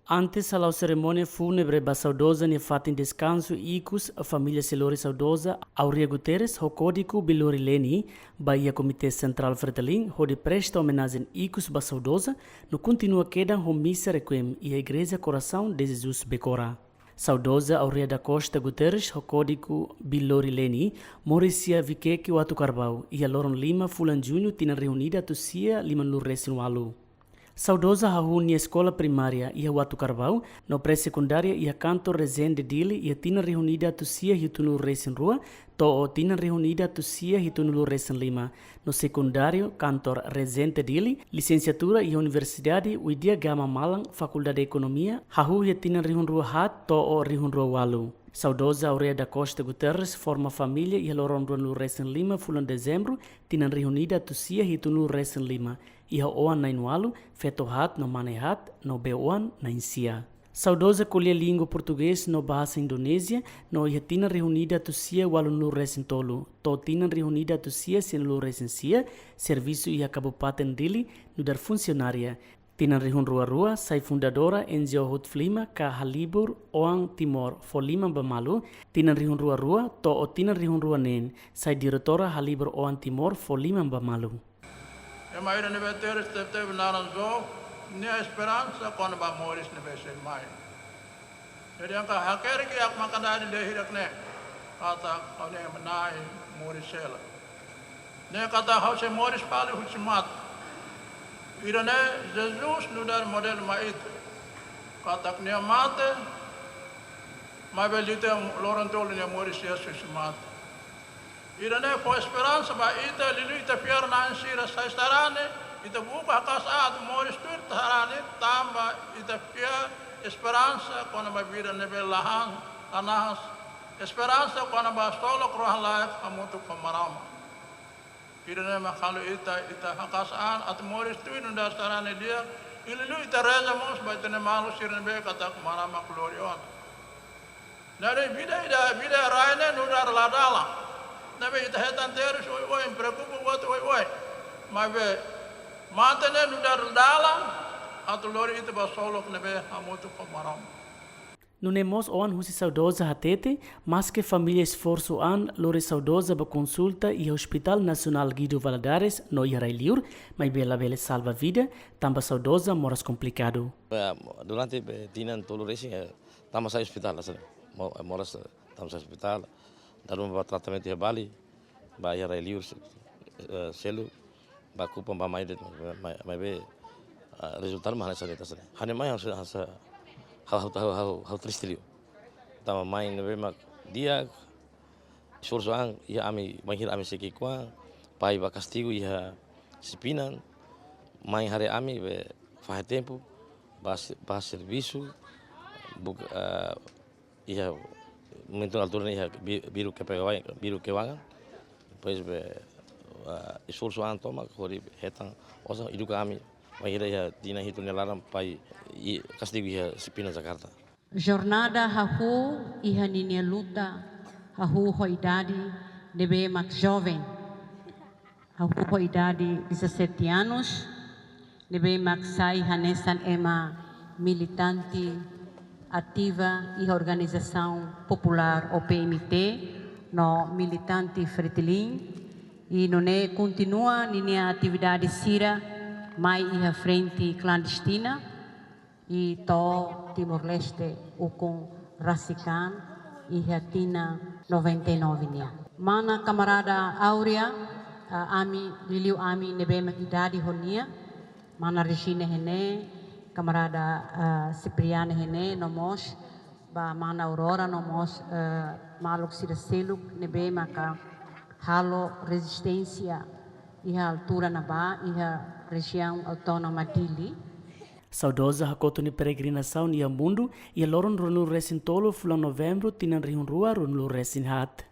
Antes a cerimônia fúnebre ba saudosa ne fatin descanso icus a família Selori saudosa Aurea Guterres ho código Bilori Leni ba ia Comitê Central Fretilin ho de presta homenagem icus ba saudosa no continua quedan ho missa requiem e a Igreja Coração de Jesus Becora. Saudosa Aurea da Costa Guterres ho código Bilori Leni morisia vikeki watu Carbau e a Loron Lima fulan junho tina reunida tusia lima lurresin walu. Saudosa hahuni escola primária e a Watu Carvau, no pré-secundária e a cantor Rezende Dili e a tina reunida tusia hitunu resin rua, to o tina reunida tusia hitunu resin lima. No secundário, cantor Rezende Dili, licenciatura e a Universidade Widya Gama Malang, Faculdade de Economia, hahu e tina rihun rua hat, to o rihun rua walu. Saudosa Aurea da Costa Guterres forma família e a Loron Runu Resin Lima fulan dezembro, tina reunida tusia hitunu resin lima. Iha oan na inualu, feto hat no mane hat, no beoan na insia. Saudosa colher língua português no bahasa Indonésia, no iha tina reunida tusia walu no resin tolu. To tina reunida tusia sin lu resin sia, serviço iha kabupaten Dili, no dar funcionária. Tina rihun rua-rua, sai fundadora NGO Hut Flima ka Halibur Oang Timor Folima Bamalu, tina rihun rua-rua, to o tina rihun rua nen, sai diretora Halibur Oang Timor Folima Bamalu. Mas ele neve ter teve naranjo, nem a esperança quando vai morrer neve ser mais. Jadi angka haker ki ak makadani dehirak ne, kata kau ne menai morrer sela. Ne kata kau se morrer pali husimat. Irane Jesus nudar model mait, kata ne mate, mas belite Lorentol ne morrer sia husimat. Irane po esperança ba ita lilu ita piar na ansira sa estarane ita buka kasat moris tur tarane tamba ita piar esperança quando ba vida nebe lahan anas esperança quando ba stolo kroh laif amutu kamarama irane makalo ita hakasan at moris tur nda estarane dia lilu ita reza mos ba ita ne malu sirne be kata kamarama glorion nare vida raine nudar ladala nabe ita hetan terus oi preocupa wat oi mas be mantene no dar dalam atau lori ita ba solo nabe amoto pamaram. No nemos oan husi saudosa hatete, mas que família esforço an lori saudosa ba consulta e Hospital Nacional Guido Valadares no Irai Liur, mas bela salva vida, tamba saudosa moras complicado. Durante tinan tolo racing tamba sa hospital moras tamba sa hospital. Dalam buat tratamento di Bali, bayar reliur selu, baku pembamai itu, mai resultat mana saja itu saja. Hanya mai harus hal triste liu. Tama mai nebe mak dia sursuang ia ami mahir ami sekikuang, pai bakastigu ia sipinan, mai hari ami be faz tempo, bas serviço, ia momento na altura ia biru que wangan depois esforço an toma kori hetan osa idu kami mahira ia dina hitu nelaram pai castigo ia Sipina Jakarta. Jornada hahu iha ninia luta hahu hoidade debe mak jovem hahu hoidade 17 anos debe mak sai hanesan ema militante ativa e organização popular OPMT no militante Fretilin e no ne continua minha atividade sira mai iha frente clandestina e to Timor-Leste o com Rasikan iha tina 99 nia. Mana camarada Aurea ami liliu ami nebe idade honia mana Regina hene camarada Cipriano René nomos ba mana Aurora nomos maluk sida seluk nebe maka halo resistência iha altura na ba iha região autônoma Dili. Saudosa hakoto ni peregrinação ni mundo e loron ronu resin tolo fulan novembro tinan rihun rua ronu resin hat.